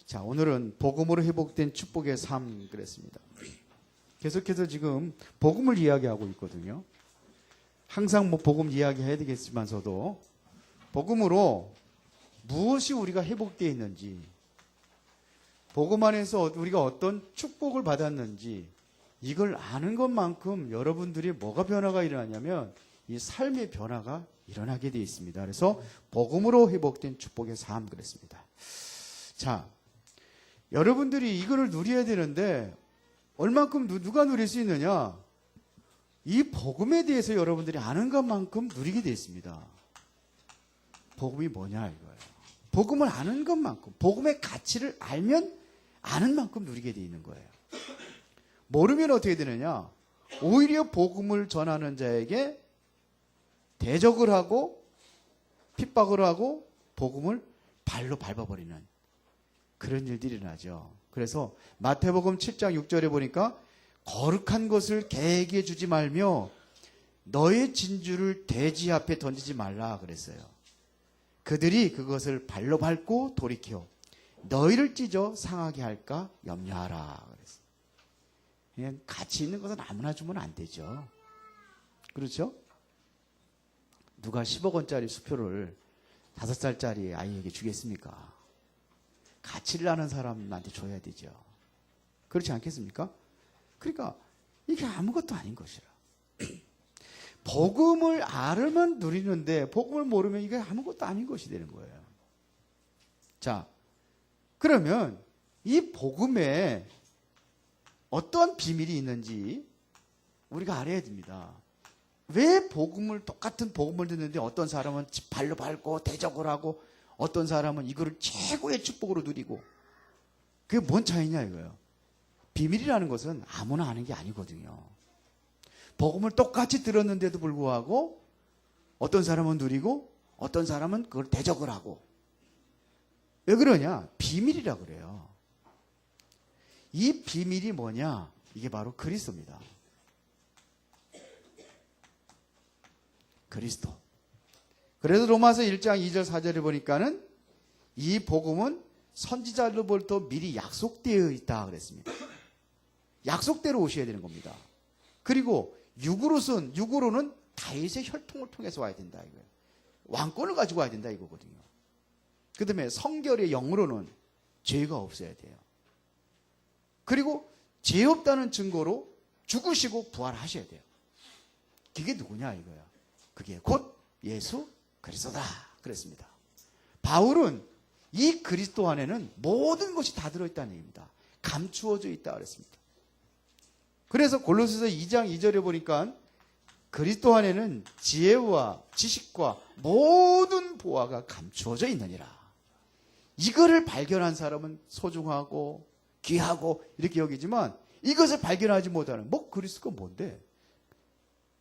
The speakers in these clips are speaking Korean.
자, 오늘은 복음으로 회복된 축복의 삶 그랬습니다. 계속해서 지금 복음을 이야기하고 있거든요. 항상 뭐 복음 이야기해야 되겠지만서도 복음으로 무엇이 우리가 회복되어 있는지, 복음 안에서 우리가 어떤 축복을 받았는지 이걸 아는 것만큼 여러분들이 뭐가 변화가 일어나냐면 이 삶의 변화가 일어나게 되어 있습니다. 그래서 복음으로 회복된 축복의 삶 그랬습니다. 자, 여러분들이 이거를 누려야 되는데 얼만큼 누가 누릴 수 있느냐? 이 복음에 대해서 여러분들이 아는 것만큼 누리게 되어 있습니다. 복음이 뭐냐 이거예요. 복음을 아는 것만큼, 복음의 가치를 알면 아는 만큼 누리게 되어 있는 거예요. 모르면 어떻게 되느냐? 오히려 복음을 전하는 자에게 대적을 하고 핍박을 하고 복음을 발로 밟아버리는 그런 일들이 일어나죠. 그래서 마태복음 7장 6절에 보니까 거룩한 것을 개에게 주지 말며 너의 진주를 돼지 앞에 던지지 말라 그랬어요. 그들이 그것을 발로 밟고 돌이켜 너희를 찢어 상하게 할까 염려하라 그랬어요. 그냥 가치 있는 것은 아무나 주면 안 되죠. 그렇죠? 누가 10억 원짜리 수표를 5살짜리 아이에게 주겠습니까? 가치를 아는 사람한테 줘야 되죠. 그렇지 않겠습니까? 그러니까 이게 아무것도 아닌 것이라. 복음을 알면 누리는데 복음을 모르면 이게 아무것도 아닌 것이 되는 거예요. 자, 그러면 이 복음에 어떠한 비밀이 있는지 우리가 알아야 됩니다. 왜 똑같은 복음을 듣는데 어떤 사람은 발로 밟고 대적을 하고 어떤 사람은 이거를 최고의 축복으로 누리고 그게 뭔 차이냐 이거예요. 비밀이라는 것은 아무나 아는 게 아니거든요. 복음을 똑같이 들었는데도 불구하고 어떤 사람은 누리고 어떤 사람은 그걸 대적을 하고 왜 그러냐? 비밀이라 그래요. 이 비밀이 뭐냐? 이게 바로 그리스도입니다. 그리스도. 그래서 로마서 1장 2절 4절에 보니까는 이 복음은 선지자로부터 미리 약속되어 있다 그랬습니다. 약속대로 오셔야 되는 겁니다. 그리고 육으로는 다윗의 혈통을 통해서 와야 된다 이거예요. 왕권을 가지고 와야 된다 이거거든요. 그 다음에 성결의 영으로는 죄가 없어야 돼요. 그리고 죄 없다는 증거로 죽으시고 부활하셔야 돼요. 그게 누구냐 이거야. 그게 곧 예수 그리스도다 그랬습니다. 바울은 이 그리스도 안에는 모든 것이 다 들어있다는 얘기입니다. 감추어져 있다 그랬습니다. 그래서 골로새서 2장 2절에 보니까 그리스도 안에는 지혜와 지식과 모든 보화가 감추어져 있느니라. 이거를 발견한 사람은 소중하고 귀하고 이렇게 여기지만 이것을 발견하지 못하는 그리스도가 뭔데?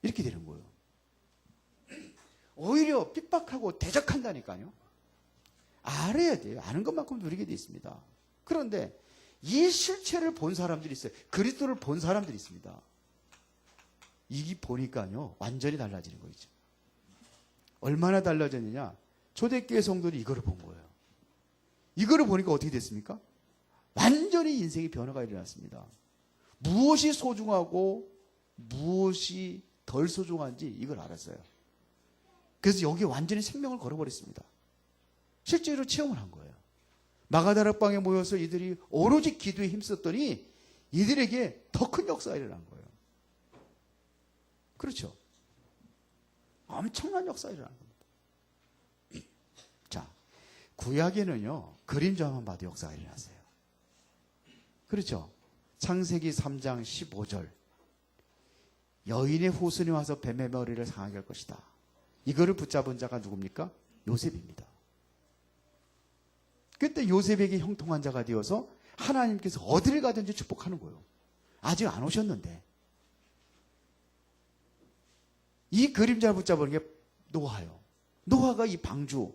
이렇게 되는 거예요. 오히려 핍박하고 대적한다니까요. 알아야 돼요. 아는 것만큼 누리게 돼 있습니다. 그런데 이 실체를 본 사람들이 있어요. 그리스도를 본 사람들이 있습니다. 이게 보니까요. 완전히 달라지는 거죠. 얼마나 달라졌느냐. 초대교회 성도들이 이거를 본 거예요. 이거를 보니까 어떻게 됐습니까? 완전히 인생의 변화가 일어났습니다. 무엇이 소중하고 무엇이 덜 소중한지 이걸 알았어요. 그래서 여기에 완전히 생명을 걸어버렸습니다. 실제로 체험을 한 거예요. 마가다락방에 모여서 이들이 오로지 기도에 힘썼더니 이들에게 더 큰 역사가 일어난 거예요. 그렇죠? 엄청난 역사가 일어난 겁니다. 자, 구약에는요. 그림자만 봐도 역사가 일어났어요. 그렇죠? 창세기 3장 15절 여인의 후손이 와서 뱀의 머리를 상하게 할 것이다. 이거를 붙잡은 자가 누굽니까? 요셉입니다. 그때 요셉에게 형통한 자가 되어서 하나님께서 어디를 가든지 축복하는 거예요. 아직 안 오셨는데. 이 그림자를 붙잡은 게 노아예요. 노아가 이 방주,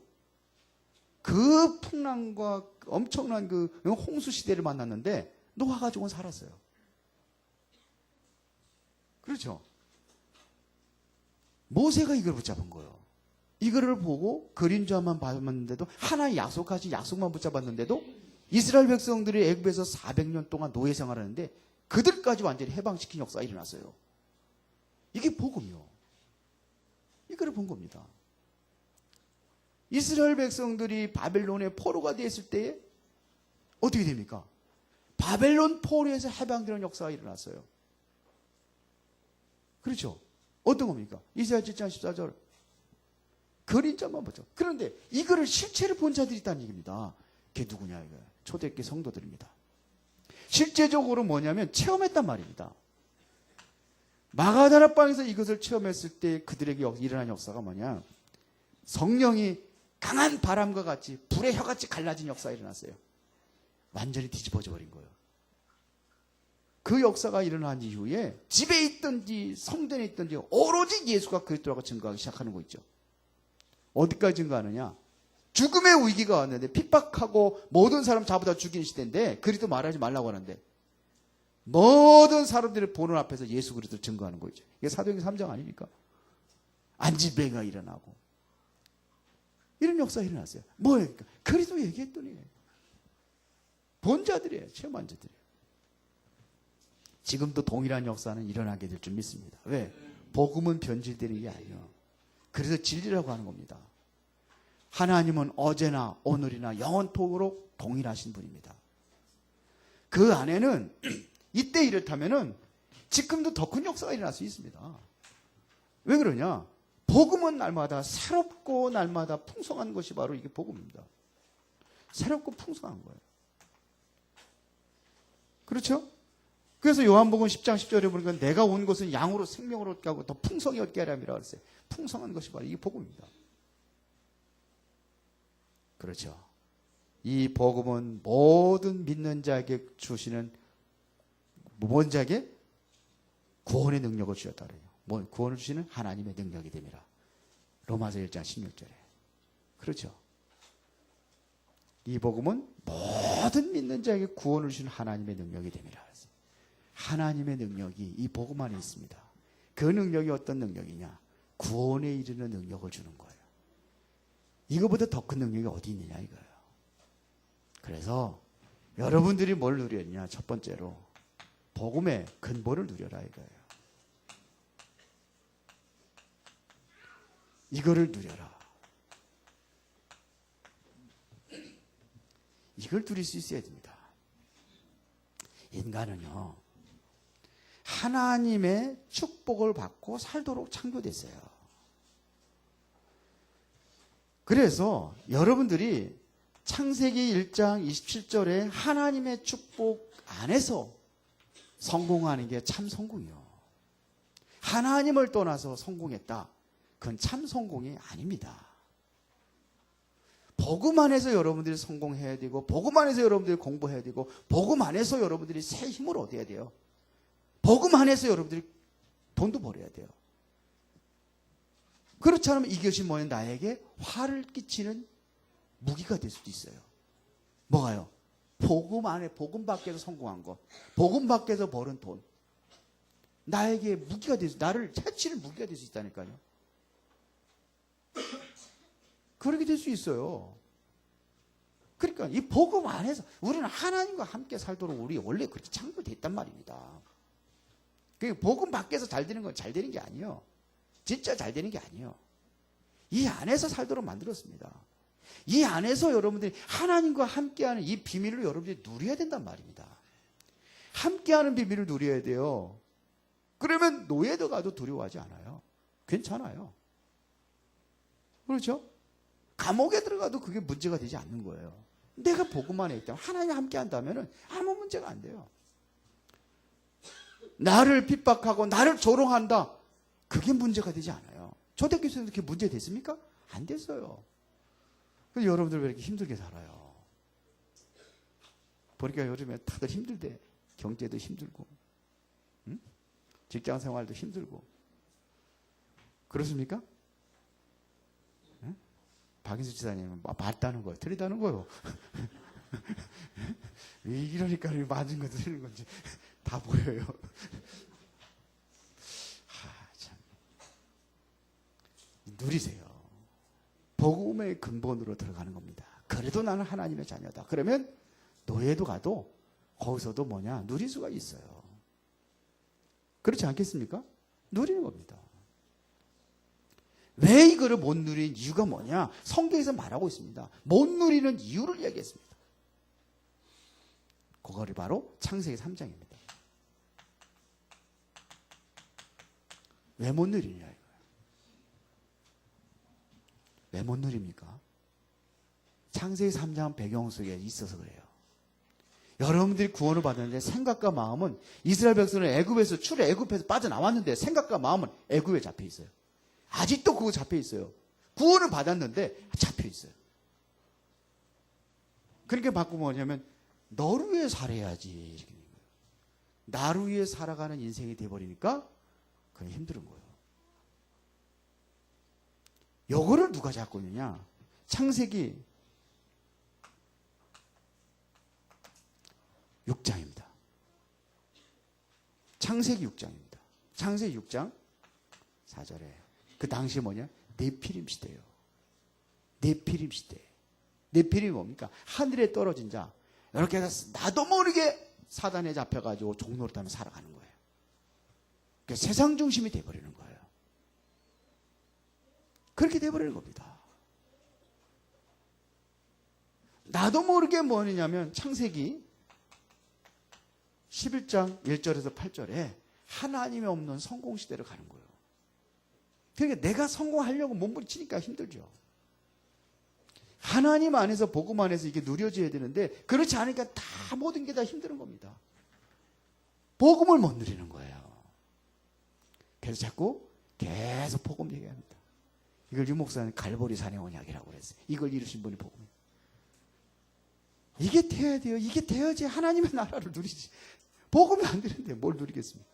그 풍랑과 엄청난 그 홍수 시대를 만났는데 노아 가족은 살았어요. 그렇죠? 모세가 이걸 붙잡은 거예요. 이거를 보고 그림자만 봤는데도 하나의 약속만 붙잡았는데도 이스라엘 백성들이 애굽에서 400년 동안 노예 생활하는데 그들까지 완전히 해방시킨 역사가 일어났어요. 이게 복음이요. 이거를 본 겁니다. 이스라엘 백성들이 바벨론의 포로가 됐을 때에 어떻게 됩니까? 바벨론 포로에서 해방되는 역사가 일어났어요. 그렇죠? 어떤 겁니까? 이사야 7장 14절 그림자만 보죠. 그런데 이거를 실체를 본 자들이 있다는 얘기입니다. 그게 누구냐 이거예요. 초대교회 성도들입니다. 실제적으로 뭐냐면 체험했단 말입니다. 마가다라 방에서 이것을 체험했을 때 그들에게 일어난 역사가 뭐냐? 성령이 강한 바람과 같이 불의 혀같이 갈라진 역사가 일어났어요. 완전히 뒤집어져 버린 거예요. 그 역사가 일어난 이후에 집에 있든지 성전에 있든지 오로지 예수가 그리스도라고 증거하기 시작하는 거 있죠. 어디까지 증거하느냐? 죽음의 위기가 왔는데 핍박하고 모든 사람 잡아다 죽이는 시대인데 그리스도 말하지 말라고 하는데 모든 사람들의 보는 앞에서 예수 그리스도를 증거하는 거죠. 이게 사도행전 3장 아닙니까? 안진뱅이가 일어나고 이런 역사가 일어났어요. 뭐예요? 그리스도 얘기했더니 본 자들이에요. 체험한 자들이에요. 지금도 동일한 역사는 일어나게 될 줄 믿습니다. 왜? 복음은 변질되는 게 아니에요. 그래서 진리라고 하는 겁니다. 하나님은 어제나 오늘이나 영원토록 동일하신 분입니다. 그 안에는 이때 이렇다면은 지금도 더 큰 역사가 일어날 수 있습니다. 왜 그러냐? 복음은 날마다 새롭고 날마다 풍성한 것이 바로 이게 복음입니다. 새롭고 풍성한 거예요. 그렇죠? 그래서 요한복음 10장 10절에 보니까 내가 온 것은 양으로 생명으로 얻게 하고 더 풍성히 얻게 하려 함이라고 했어요. 풍성한 것이 바로 이게 복음입니다. 그렇죠. 이 복음은 모든 믿는 자에게 주시는 모든 자에게 구원의 능력을 주셨다 그래요. 구원을 주시는 하나님의 능력이 됩니다. 로마서 1장 16절에. 그렇죠. 이 복음은 모든 믿는 자에게 구원을 주시는 하나님의 능력이 됩니다. 하나님의 능력이 이 복음 안에 있습니다. 그 능력이 어떤 능력이냐? 구원에 이르는 능력을 주는 거예요. 이거보다 더 큰 능력이 어디 있느냐 이거예요. 그래서 여러분들이 뭘 누려야 되냐? 첫 번째로 복음의 근본을 누려라 이거예요. 이거를 누려라. 이걸 누릴 수 있어야 됩니다. 인간은요, 하나님의 축복을 받고 살도록 창조됐어요. 그래서 여러분들이 창세기 1장 27절에 하나님의 축복 안에서 성공하는 게 참 성공이요. 하나님을 떠나서 성공했다. 그건 참 성공이 아닙니다. 복음 안에서 여러분들이 성공해야 되고 복음 안에서 여러분들이 공부해야 되고 복음 안에서 여러분들이 새 힘을 얻어야 돼요. 복음 안에서 여러분들이 돈도 벌어야 돼요. 그렇지 않으면 이것이 뭐예요? 나에게 화를 끼치는 무기가 될 수도 있어요. 뭐가요? 복음 안에 복음 밖에서 성공한 거, 복음 밖에서 벌은 돈, 나에게 무기가 될 수, 나를 해치는 무기가 될 수 있다니까요. 그렇게 될 수 있어요. 그러니까 이 복음 안에서 우리는 하나님과 함께 살도록 우리 원래 그렇게 창조되어 있단 말입니다. 그 복음 밖에서 잘 되는 건 잘 되는 게 아니에요. 진짜 잘 되는 게 아니에요. 이 안에서 살도록 만들었습니다. 이 안에서 여러분들이 하나님과 함께하는 이 비밀을 여러분들이 누려야 된단 말입니다. 함께하는 비밀을 누려야 돼요. 그러면 노예도 가도 두려워하지 않아요. 괜찮아요. 그렇죠? 감옥에 들어가도 그게 문제가 되지 않는 거예요. 내가 복음 안에 있다면 하나님과 함께 한다면 아무 문제가 안 돼요. 나를 핍박하고 나를 조롱한다. 그게 문제가 되지 않아요. 초대교회에서 그렇게 문제 됐습니까? 안 됐어요. 그래서 여러분들 왜 이렇게 힘들게 살아요? 보니까 요즘에 다들 힘들대. 경제도 힘들고, 응? 직장 생활도 힘들고. 그렇습니까? 응? 박인수 지사님은 맞다는 거예요. 틀리다는 거예요. 이러니까 맞은 거 틀린 건지 다 보여요. 참. 누리세요. 복음의 근본으로 들어가는 겁니다. 그래도 나는 하나님의 자녀다. 그러면 노예도 가도 거기서도 뭐냐? 누릴 수가 있어요. 그렇지 않겠습니까? 누리는 겁니다. 왜 이거를 못 누리는 이유가 뭐냐? 성경에서 말하고 있습니다. 못 누리는 이유를 얘기했습니다. 그거를 바로 창세기 3장입니다. 왜 못 누리냐 이거예요. 왜 못 누립니까? 창세기 3장 배경 속에 있어서 그래요. 여러분들이 구원을 받았는데 생각과 마음은 이스라엘 백성은 애굽에서 출애굽해서 빠져나왔는데 생각과 마음은 애굽에 잡혀 있어요. 아직도 그거 잡혀 있어요. 구원을 받았는데 잡혀 있어요. 그러니까 바꾸면 뭐냐면 너를 위해 살아야지. 나를 위해 살아가는 인생이 돼버리니까 그게 힘든 거예요. 요거를 누가 잡고 있느냐? 창세기 6장입니다. 창세기 6장입니다. 창세기 6장 4절에 그 당시에 뭐냐? 네피림 시대예요. 네피림 시대. 네피림이 뭡니까? 하늘에 떨어진 자. 이렇게 해서 나도 모르게 사단에 잡혀가지고 종노릇하며 살아가는 거예요. 그러니까 세상 중심이 돼버리는 거예요. 그렇게 돼버리는 겁니다. 나도 모르게 뭐냐면 창세기 11장 1절에서 8절에 하나님이 없는 성공시대를 가는 거예요. 그러니까 내가 성공하려고 몸부림치니까 힘들죠. 하나님 안에서 복음 안에서 이게 누려져야 되는데 그렇지 않으니까 다 모든 게 다 힘든 겁니다. 복음을 못 누리는 거예요. 그래서 자꾸 계속 복음 얘기합니다. 이걸 유 목사는 갈보리 산의 언약이라고 그랬어요. 이걸 이루신 분이 복음이에요. 이게 돼야 돼요. 이게 되어야지 하나님의 나라를 누리지. 복음이 안 되는데 뭘 누리겠습니까?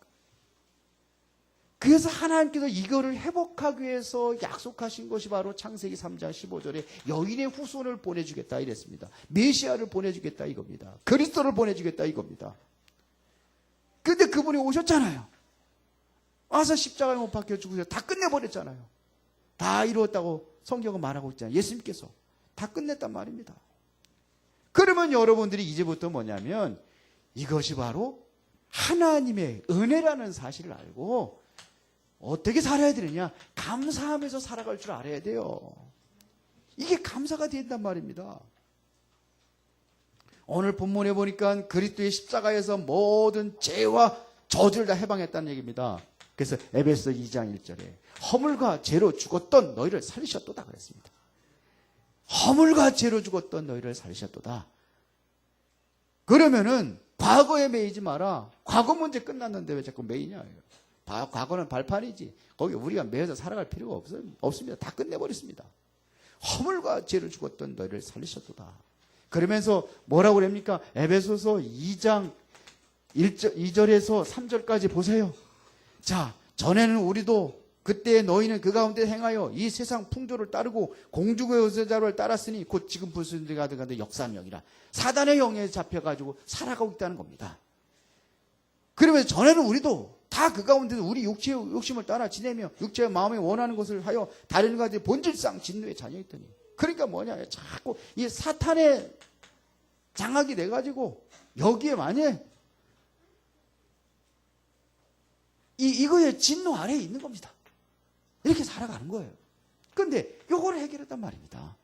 그래서 하나님께서 이거를 회복하기 위해서 약속하신 것이 바로 창세기 3장 15절에 여인의 후손을 보내주겠다 이랬습니다. 메시아를 보내주겠다 이겁니다. 그리스도를 보내주겠다 이겁니다. 근데 그분이 오셨잖아요. 와서 십자가에 못 박혀 죽으셔서 다 끝내버렸잖아요. 다 이루었다고 성경은 말하고 있잖아요. 예수님께서 다 끝냈단 말입니다. 그러면 여러분들이 이제부터 뭐냐면 이것이 바로 하나님의 은혜라는 사실을 알고 어떻게 살아야 되느냐? 감사하면서 살아갈 줄 알아야 돼요. 이게 감사가 된단 말입니다. 오늘 본문에 보니까 그리스도의 십자가에서 모든 죄와 저주를 다 해방했다는 얘기입니다. 그래서 에베소 2장 1절에 허물과 죄로 죽었던 너희를 살리셨도다 그랬습니다. 허물과 죄로 죽었던 너희를 살리셨도다. 그러면은 과거에 매이지 마라. 과거 문제 끝났는데 왜 자꾸 매이냐. 과거는 발판이지. 거기 우리가 매여서 살아갈 필요가 없습니다. 다 끝내버렸습니다. 허물과 죄로 죽었던 너희를 살리셨도다. 그러면서 뭐라고 그럽니까? 에베소서 2장 2절에서 3절까지 보세요. 자, 전에는 우리도 그때 너희는 그 가운데 행하여 이 세상 풍조를 따르고 공중의 요새자를 따랐으니 곧 지금 불순종이 가득한데 역사한 영이라. 사단의 영에 잡혀가지고 살아가고 있다는 겁니다. 그러면서 전에는 우리도 다 그 가운데서 우리 육체의 욕심을 따라 지내며 육체의 마음이 원하는 것을 하여 다른 가지 본질상 진노의 자녀였더니. 그러니까 뭐냐. 자꾸 이 사탄의 장악이 돼가지고 여기에 만약 이거의 진노 아래에 있는 겁니다. 이렇게 살아가는 거예요. 그런데 이걸 해결했단 말입니다.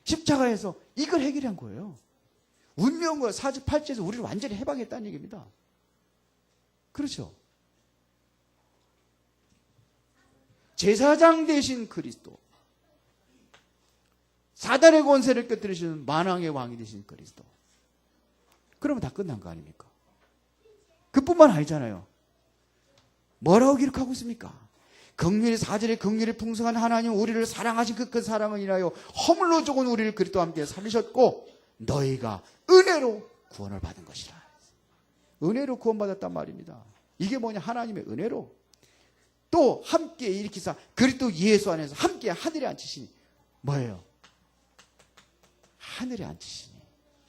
십자가에서 이걸 해결한 거예요. 운명과 48제에서 우리를 완전히 해방했다는 얘기입니다. 그렇죠? 제사장 되신 그리스도, 사단의 권세를 깨뜨리시는 만왕의 왕이 되신 그리스도. 그러면 다 끝난 거 아닙니까? 그뿐만 아니잖아요. 뭐라고 기록하고 있습니까? 긍휼이 4절에 긍휼이 풍성한 하나님 우리를 사랑하신 그 큰 사랑을 인하여 허물로 죽은 우리를 그리스도와 함께 살리셨고 너희가 은혜로 구원을 받은 것이라. 은혜로 구원받았단 말입니다. 이게 뭐냐? 하나님의 은혜로. 또 함께 일으키사 그리스도 예수 안에서 함께 하늘에 앉히시니 뭐예요? 하늘에 앉히시니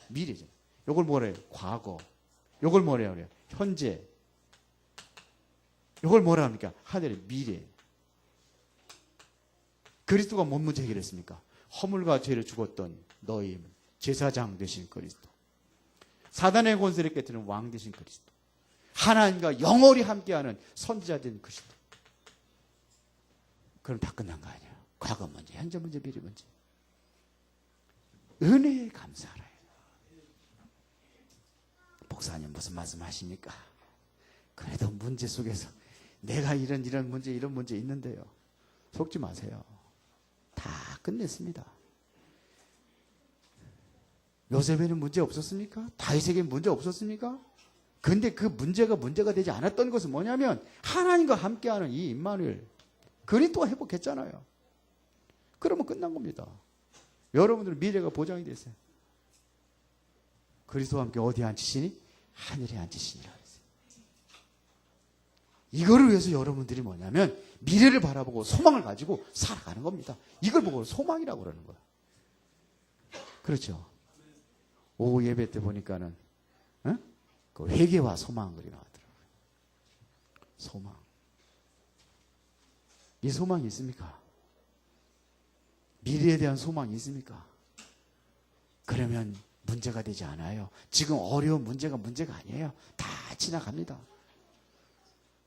미래죠. 이걸 뭐래요? 과거. 이걸 뭐래요? 현재. 이걸 뭐라 합니까? 하늘의 미래. 그리스도가 뭔 문제 해결했습니까? 허물과 죄를 죽었던 너희 제사장 되신 그리스도. 사단의 권세를 깨뜨리는 왕 되신 그리스도. 하나님과 영원히 함께하는 선지자 된 그리스도. 그럼 다 끝난 거 아니야. 과거 문제, 현재 문제, 미래 문제. 은혜에 감사하라. 목사님 무슨 말씀 하십니까? 그래도 문제 속에서 내가 이런 문제 있는데요. 속지 마세요. 다 끝냈습니다. 요셉에는 문제 없었습니까? 다윗에게 문제 없었습니까? 근데 그 문제가 되지 않았던 것은 뭐냐면 하나님과 함께하는 이 임마누엘 그리스도가 회복했잖아요. 그러면 끝난 겁니다. 여러분들은 미래가 보장이 됐어요. 그리스도와 함께 어디에 앉히시니? 하늘에 앉히시니라 그랬어요. 이거를 위해서 여러분들이 뭐냐면 미래를 바라보고 소망을 가지고 살아가는 겁니다. 이걸 보고 소망이라고 그러는 거예요. 그렇죠. 오후 예배 때 보니까는 그 회개와 소망 그리 나왔더라고요. 소망. 이 소망이 있습니까? 미래에 대한 소망이 있습니까? 그러면 문제가 되지 않아요. 지금 어려운 문제가 아니에요. 다 지나갑니다.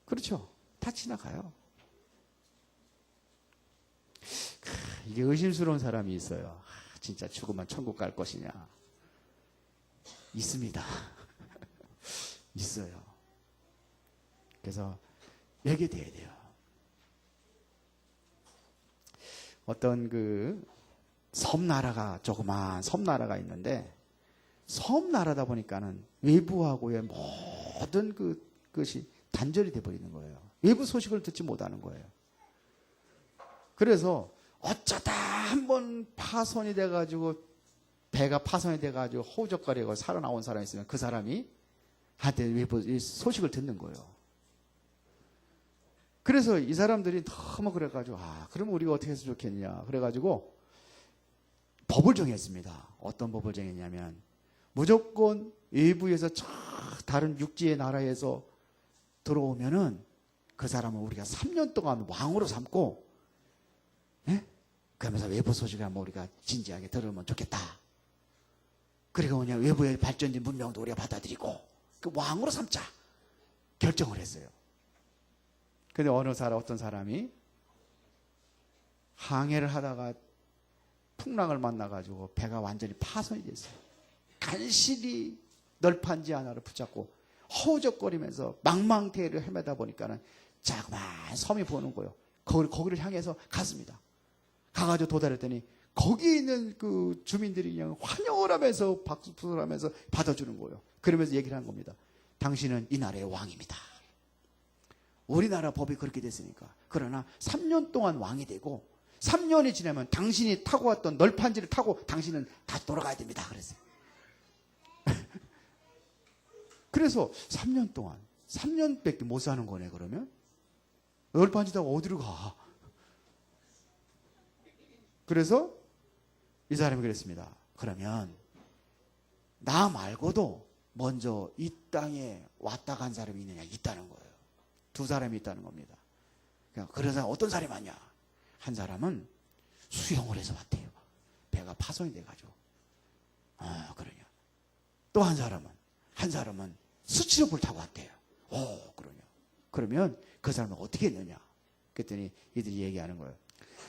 그렇죠? 다 지나가요. 이게 의심스러운 사람이 있어요. 진짜 죽으면 천국 갈 것이냐? 있습니다. 있어요. 그래서 회개돼야 돼요. 어떤 섬나라가 조그만 섬나라가 있는데 섬나라다 보니까는 외부하고의 모든 그것이 단절이 돼버리는 거예요. 외부 소식을 듣지 못하는 거예요. 그래서 어쩌다 한번 파손이 돼가지고 배가 파손이 돼가지고 허우적거리고 살아나온 사람이 있으면 그 사람이 한테 외부 소식을 듣는 거예요. 그래서 이 사람들이 너무 그래가지고 그럼 우리가 어떻게 해서 좋겠냐 그래가지고 법을 정했습니다. 어떤 법을 정했냐면 무조건 외부에서 다른 육지의 나라에서 들어오면은 그 사람은 우리가 3년 동안 왕으로 삼고 그러면서 외부 소식을 한번 우리가 진지하게 들으면 좋겠다. 그리고 그냥 외부의 발전된 문명도 우리가 받아들이고 그 왕으로 삼자 결정을 했어요. 근데 어떤 사람이 항해를 하다가 풍랑을 만나가지고 배가 완전히 파손이 됐어요. 간신히 널판지 하나를 붙잡고 허우적거리면서 망망대해를 헤매다 보니까는 자그마한 섬이 보는 거예요. 거기를 향해서 갔습니다. 가가지고 도달했더니 거기 있는 그 주민들이 그냥 환영을 하면서 박수를 하면서 받아주는 거예요. 그러면서 얘기를 한 겁니다. 당신은 이 나라의 왕입니다. 우리나라 법이 그렇게 됐으니까. 그러나 3년 동안 왕이 되고 3년이 지나면 당신이 타고 왔던 널판지를 타고 당신은 다시 돌아가야 됩니다. 그랬어요. 그래서 3년 동안 3년밖에 못 사는 거네. 그러면 널판지 타고 어디로 가? 그래서 이 사람이 그랬습니다. 그러면 나 말고도 먼저 이 땅에 왔다 간 사람이 있느냐? 있다는 거예요. 두 사람이 있다는 겁니다. 그래서 어떤 사람이 왔냐? 한 사람은 수영을 해서 왔대요. 배가 파손이 돼가지고. 그러냐. 또 한 사람은 스치로폴 타고 왔대요. 그러냐. 그러면 그 사람은 어떻게 했느냐? 그랬더니 이들이 얘기하는 거예요.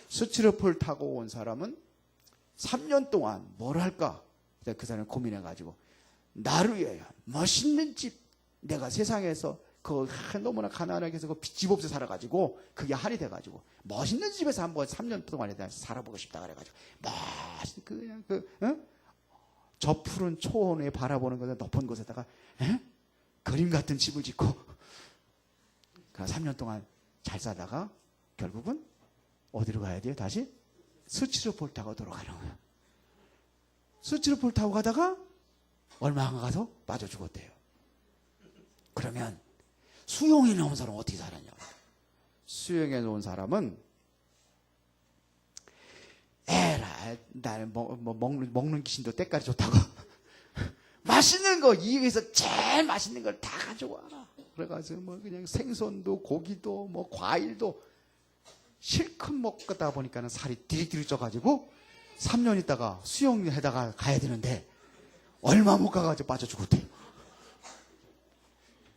스치로폴 타고 온 사람은 3년 동안 뭘 할까? 그 사람이 고민해가지고 나를 위하여 멋있는 집 내가 세상에서 너무나 가난하게 해서 집 없이 살아가지고 그게 한이 돼가지고 멋있는 집에서 한번 3년 동안에 대해서 살아보고 싶다 그래가지고 그냥 저 푸른 초원에 바라보는 것에 높은 곳에다가 그림 같은 집을 짓고 3년 동안 잘 살다가 결국은 어디로 가야 돼요? 다시 스치로폴 타고 돌아가는 거예요. 스치로폴 타고 가다가 얼마 안 가서 빠져 죽었대요. 그러면 수영에 나온 사람은 어떻게 살았냐? 수영에 나온 사람은 날 먹는 귀신도 때깔이 좋다고 맛있는 거 이 위에서 제일 맛있는 걸 다 가져와라. 그래가지고 그냥 생선도 고기도 과일도 실컷 먹다 보니까는 살이 디릭디릭 쪄가지고 3년 있다가 수영에다가 가야 되는데 얼마 못 가가지고 빠져 죽었대요.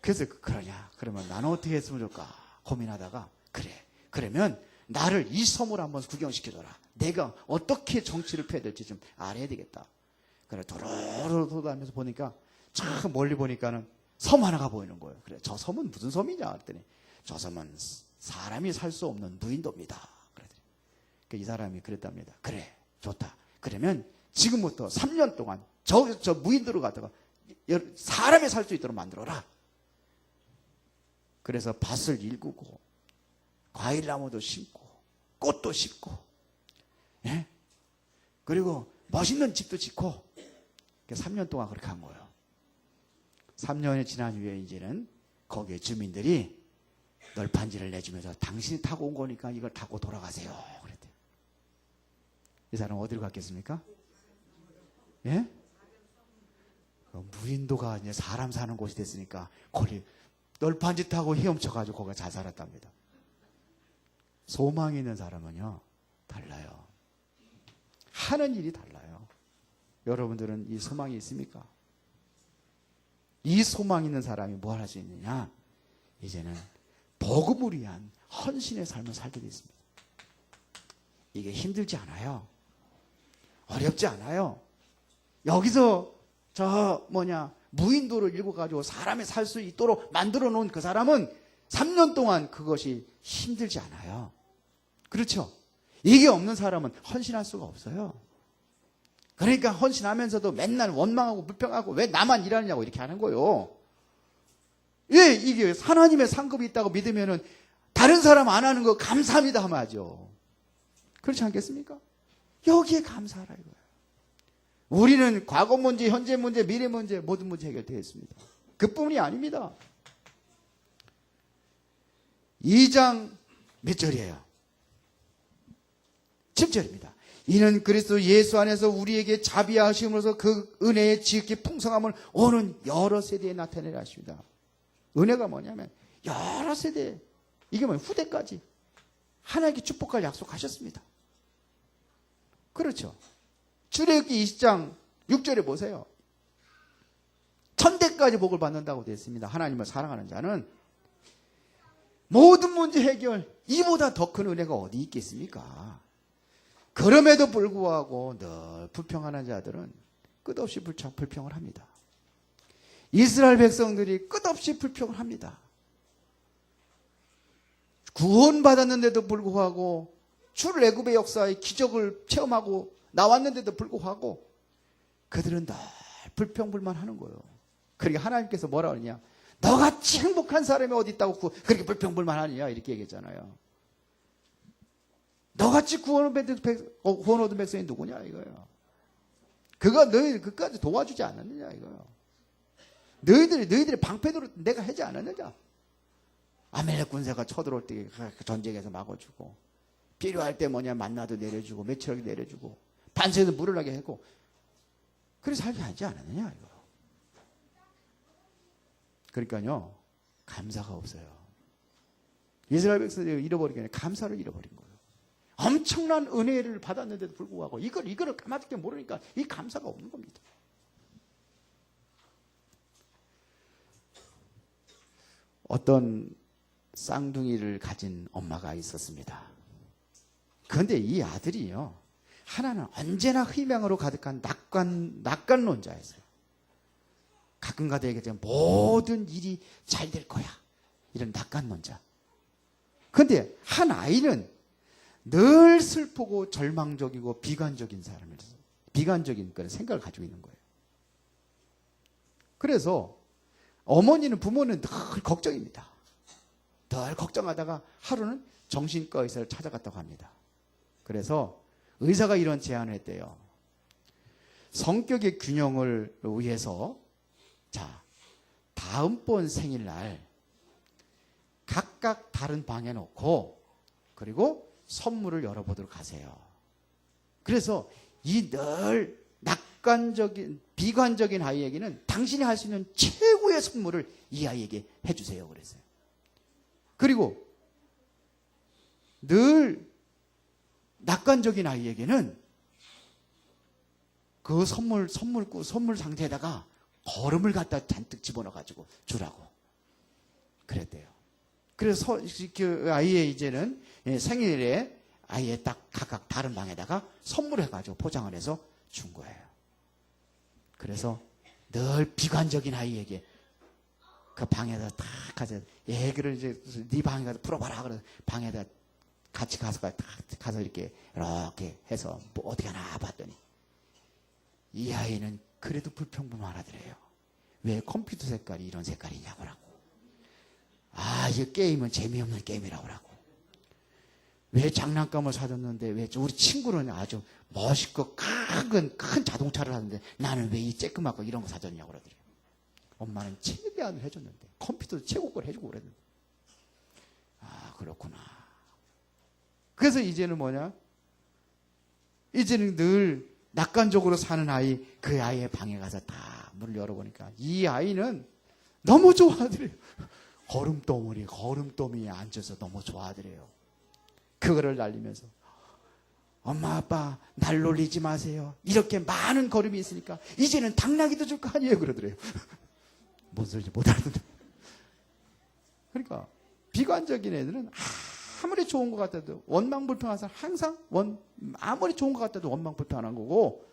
그래서 그러냐? 그러면 나는 어떻게 했으면 좋을까? 고민하다가 그래. 그러면 나를 이 섬을 한번 구경시켜줘라. 내가 어떻게 정치를 펴야 될지 좀 알아야 되겠다. 그래 도로로 돌아다니면서 보니까 참 멀리 보니까는 섬 하나가 보이는 거예요. 그래 저 섬은 무슨 섬이냐 그랬더니 저 섬은 사람이 살 수 없는 무인도입니다. 그랬더니 이 사람이 그랬답니다. 그래 좋다. 그러면 지금부터 3년 동안 저 무인도로 가다가 사람이 살 수 있도록 만들어라. 그래서 밭을 일구고 과일나무도 심고 꽃도 심고, 예? 그리고 멋있는 집도 짓고 3년 동안 그렇게 한 거예요. 3년이 지난 후에 이제는 거기에 주민들이 널판지를 내주면서 당신이 타고 온 거니까 이걸 타고 돌아가세요. 그랬대요. 이 사람 어디로 갔겠습니까? 예? 무인도가 이제 사람 사는 곳이 됐으니까 거기 널판지 타고 헤엄쳐가지고 거기가 잘 살았답니다. 소망이 있는 사람은요 달라요. 하는 일이 달라요. 여러분들은 이 소망이 있습니까? 이 소망 있는 사람이 뭘 할 수 있느냐? 이제는 복음을 위한 헌신의 삶을 살게 됐습니다. 이게 힘들지 않아요. 어렵지 않아요. 여기서 무인도를 읽어가지고 사람이 살 수 있도록 만들어 놓은 그 사람은 3년 동안 그것이 힘들지 않아요. 그렇죠? 이게 없는 사람은 헌신할 수가 없어요. 그러니까 헌신하면서도 맨날 원망하고 불평하고 왜 나만 일하느냐고 이렇게 하는 거예요. 예, 이게 하나님의 상급이 있다고 믿으면은 다른 사람 안 하는 거 감사합니다 하면 하죠. 그렇지 않겠습니까? 여기에 감사하라 이거예요. 우리는 과거 문제, 현재 문제, 미래 문제 모든 문제 해결되어 있습니다. 그뿐이 아닙니다. 2장 몇 절이에요? 7절입니다. 이는 그리스도 예수 안에서 우리에게 자비하심으로써 그 은혜의 지극히 풍성함을 오는 여러 세대에 나타내라 하십니다. 은혜가 뭐냐면 여러 세대, 이게 뭐예요? 후대까지 하나님께 축복할 약속하셨습니다. 그렇죠. 출애굽기 20장 6절에 보세요. 천대까지 복을 받는다고 되어 있습니다. 하나님을 사랑하는 자는 모든 문제 해결, 이보다 더 큰 은혜가 어디 있겠습니까? 그럼에도 불구하고 늘 불평하는 자들은 끝없이 불평을 합니다. 이스라엘 백성들이 끝없이 불평을 합니다. 구원받았는데도 불구하고 출애굽의 역사의 기적을 체험하고 나왔는데도 불구하고 그들은 늘 불평불만하는 거예요. 그러니까 하나님께서 뭐라 그러냐? 너같이 행복한 사람이 어디 있다고 그렇게 불평불만하느냐 이렇게 얘기했잖아요. 너같이 구원 얻은 백성이 누구냐 이거예요. 그가 너희 끝까지 도와주지 않았느냐 이거예요. 너희들의 방패대로 내가 하지 않았느냐. 아멜렉 군사가 쳐들어올 때 전쟁에서 막아주고 필요할 때 만나도 내려주고 메추라기 내려주고 반석에서 물을 나게 했고 그래서 살게 하지 않았느냐 이거. 그러니까요 감사가 없어요. 이스라엘 백성들이 잃어버리기 전에 감사를 잃어버린 거예요. 엄청난 은혜를 받았는데도 불구하고 이거를 까맣게 모르니까 이 감사가 없는 겁니다. 어떤 쌍둥이를 가진 엄마가 있었습니다. 그런데 이 아들이요, 하나는 언제나 희망으로 가득한 낙관론자였어요. 가끔가다 얘기하자면 모든 일이 잘 될 거야. 이런 낙관론자. 그런데 한 아이는 늘 슬프고 절망적이고 비관적인 사람이었어요. 비관적인 그런 생각을 가지고 있는 거예요. 그래서 부모는 늘 걱정입니다. 늘 걱정하다가 하루는 정신과 의사를 찾아갔다고 합니다. 그래서 의사가 이런 제안을 했대요. 성격의 균형을 위해서 다음번 생일날 각각 다른 방에 놓고 그리고 선물을 열어보도록 하세요. 그래서 이 늘 비관적인 아이에게는 당신이 할 수 있는 최고의 선물을 이 아이에게 해주세요. 그랬어요. 그리고 늘 낙관적인 아이에게는 그 선물 상자에다가 거름을 갖다 잔뜩 집어넣어가지고 주라고 그랬대요. 그래서 그 아이의 이제는 생일에 아이의 딱 각각 다른 방에다가 선물해가지고 포장을 해서 준 거예요. 그래서 늘 비관적인 아이에게 그 방에다 딱 가서 얘기를 이제 네 방에 가서 풀어봐라. 그래서 방에다 같이 가서 딱 가서 이렇게 해서 뭐 어떻게 하나 봤더니 이 아이는 그래도 불평불만하더래요. 왜 컴퓨터 색깔이 이런 색깔이냐고라고. 아, 이 게임은 재미없는 게임이라고 라고. 왜 장난감을 사줬는데 왜 우리 친구는 아주 멋있고 큰 자동차를 하는데 나는 왜 이 쬐끄맣고 이런 거 사줬냐고 그러더래요. 엄마는 최대한을 해줬는데 컴퓨터도 최고 걸 해주고 그랬는데. 아, 그렇구나. 그래서 이제는 뭐냐? 이제는 늘 낙관적으로 사는 아이, 그 아이의 방에 가서 다 문을 열어보니까 이 아이는 너무 좋아하더래요. 거름더미에 앉아서 너무 좋아하더래요. 그거를 날리면서 엄마 아빠 날 놀리지 마세요. 이렇게 많은 거름이 있으니까 이제는 당나귀도 줄 거 아니에요 그러더래요. 뭔 소리인지 못 알아듣는. 그러니까 비관적인 애들은 아무리 좋은 것 같아도 원망불평한 사람 항상 아무리 좋은 것 같아도 원망불평한 거고,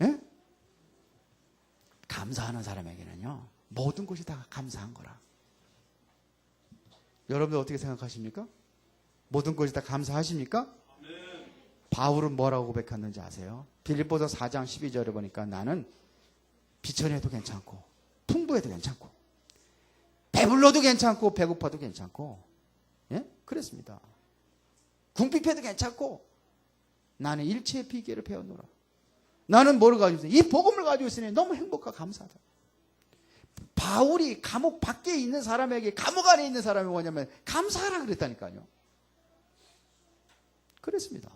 예? 감사하는 사람에게는요 모든 것이 다 감사한 거라. 여러분들 어떻게 생각하십니까? 모든 것이 다 감사하십니까? 바울은 뭐라고 고백했는지 아세요? 빌립보서 4장 12절에 보니까 나는 비천해도 괜찮고 풍부해도 괜찮고 배불러도 괜찮고 배고파도 괜찮고, 예? 그랬습니다. 궁핍해도 괜찮고 나는 일체의 비결을 배웠노라. 나는 뭐를 가지고 있으니? 이 복음을 가지고 있으니 너무 행복하고 감사하다. 바울이 감옥 밖에 있는 사람에게, 감옥 안에 있는 사람이 뭐냐면 감사하라 그랬다니까요. 그랬습니다.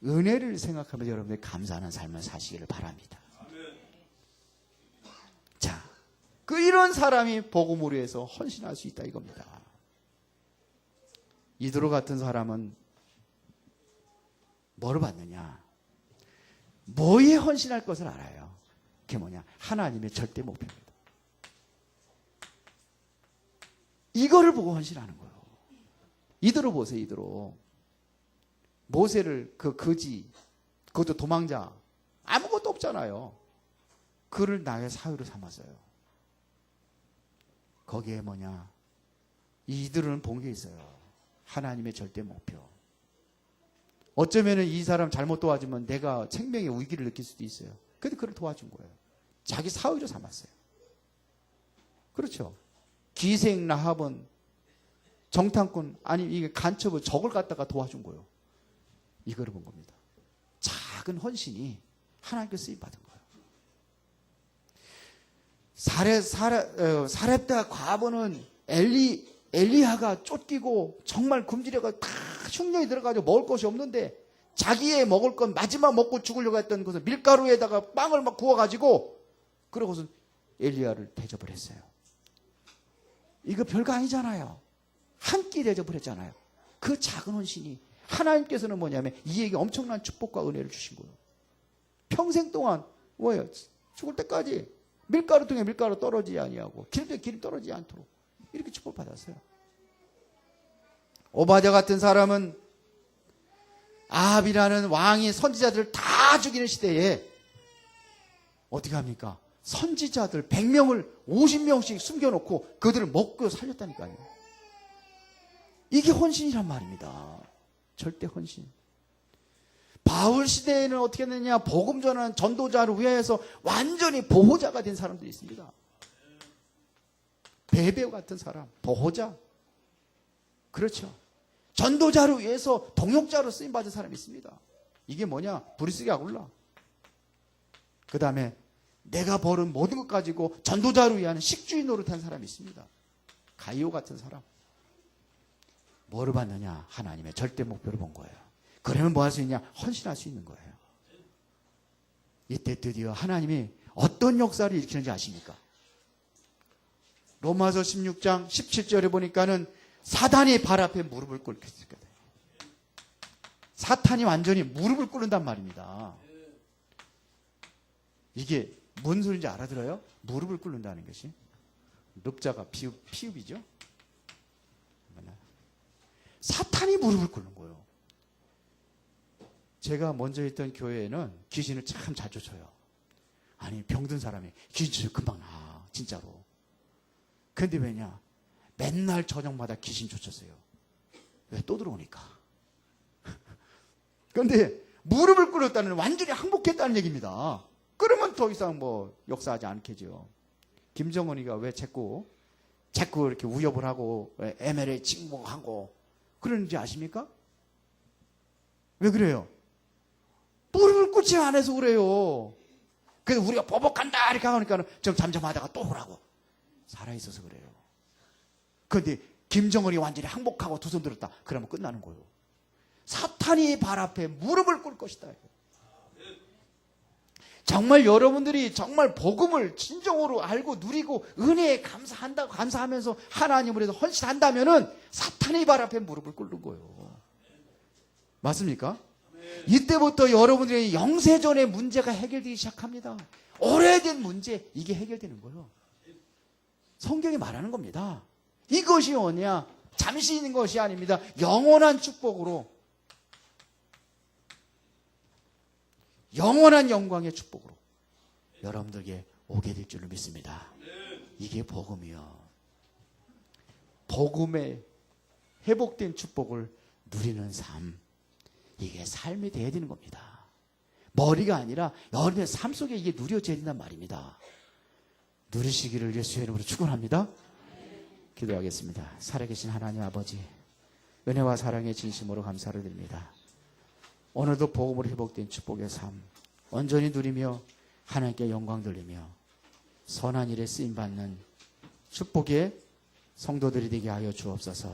은혜를 생각하면서 여러분들이 감사하는 삶을 사시기를 바랍니다. 자, 이런 사람이 복음을 위해서 헌신할 수 있다 이겁니다. 이드로 같은 사람은 뭐를 받느냐? 뭐에 헌신할 것을 알아요. 그게 뭐냐? 하나님의 절대 목표입니다. 이거를 보고 헌신하는 거예요. 이드로 보세요. 이드로 모세를 그것도 도망자, 아무것도 없잖아요. 그를 나의 사유로 삼았어요. 거기에 뭐냐? 이들은 본 게 있어요. 하나님의 절대 목표. 어쩌면은 이 사람 잘못 도와주면 내가 생명의 위기를 느낄 수도 있어요. 근데 그를 도와준 거예요. 자기 사위로 삼았어요. 그렇죠. 기생 라합은 정탐꾼, 아니 이게 간첩을 적을 갖다가 도와준 거예요. 이거를 본 겁니다. 작은 헌신이 하나님께 쓰임 받은 거예요. 사렙다 과부는 엘리야가 쫓기고 정말 굶주려가 다 흉년이 들어가지고 먹을 것이 없는데 자기의 먹을 건 마지막 먹고 죽으려고 했던 것을 밀가루에다가 빵을 막 구워가지고 그러고서 엘리야를 대접을 했어요. 이거 별거 아니잖아요. 한 끼 대접을 했잖아요. 그 작은 헌신이 하나님께서는 뭐냐면 이에게 엄청난 축복과 은혜를 주신 거예요. 평생 동안 뭐예요? 죽을 때까지 밀가루 통에 밀가루 떨어지지 아니하고 기름통에 기름 떨어지지 않도록 이렇게 축복받았어요. 오바댜 같은 사람은 아합이라는 왕이 선지자들을 다 죽이는 시대에 어떻게 합니까? 선지자들 100명을 50명씩 숨겨놓고 그들을 먹고 살렸다니까요. 이게 헌신이란 말입니다. 절대 헌신. 바울 시대에는 어떻게 했느냐? 복음 전하는 전도자를 위해서 완전히 보호자가 된 사람들이 있습니다. 베베 같은 사람, 보호자. 그렇죠. 전도자를 위해서 동역자로 쓰임받은 사람이 있습니다. 이게 뭐냐? 브리스게 아굴라. 그 다음에 내가 벌은 모든 것 가지고 전도자를 위한 식주인 노릇한 사람이 있습니다. 가이오 같은 사람. 뭐를 받느냐? 하나님의 절대 목표를 본 거예요. 그러면 뭐 할 수 있냐? 헌신할 수 있는 거예요. 이때 드디어 하나님이 어떤 역사를 일으키는지 아십니까? 로마서 16장 17절에 보니까는 사단이 발 앞에 무릎을 꿇게 했을 거예요. 사탄이 완전히 무릎을 꿇는단 말입니다. 이게 뭔 소리인지 알아들어요? 무릎을 꿇는다는 것이. 릅자가 피읍이죠. 사탄이 무릎을 꿇는 거예요. 제가 먼저 있던 교회에는 귀신을 참 잘 쫓아요. 아니, 병든 사람이 귀신 금방 나, 진짜로. 근데 왜냐? 맨날 저녁마다 귀신 쫓았어요. 왜? 또 들어오니까. 그런데 무릎을 꿇었다는 완전히 항복했다는 얘기입니다. 그러면 더 이상 뭐 역사하지 않겠죠. 김정은이가 왜 자꾸 이렇게 위협을 하고 MLA 침공하고 그러는지 아십니까? 왜 그래요? 무릎을 꿇지 않아서 그래요. 그래서 우리가 보복한다 이렇게 하니까 좀 잠잠하다가 또 오라고. 살아있어서 그래요. 그런데 김정은이 완전히 항복하고 두 손 들었다. 그러면 끝나는 거예요. 사탄이 발 앞에 무릎을 꿇을 것이다. 정말 여러분들이 정말 복음을 진정으로 알고 누리고 은혜에 감사하면서 하나님을 위해서 헌신한다면은 사탄의 발 앞에 무릎을 꿇는 거예요. 맞습니까? 이때부터 여러분들의 영세전의 문제가 해결되기 시작합니다. 오래된 문제, 이게 해결되는 거예요. 성경이 말하는 겁니다. 이것이 뭐냐? 잠시 있는 것이 아닙니다. 영원한 축복으로, 영원한 영광의 축복으로 여러분들에게 오게 될 줄을 믿습니다. 이게 복음이요. 복음의 회복된 축복을 누리는 삶, 이게 삶이 되어야 되는 겁니다. 머리가 아니라 여러분의 삶 속에 이게 누려져야 된단 말입니다. 누리시기를 예수의 이름으로 축원합니다. 기도하겠습니다. 살아계신 하나님 아버지, 은혜와 사랑의 진심으로 감사를 드립니다. 오늘도 복음으로 회복된 축복의 삶 온전히 누리며 하나님께 영광 돌리며 선한 일에 쓰임받는 축복의 성도들이 되게 하여 주옵소서.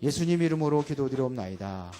예수님 이름으로 기도드리옵나이다.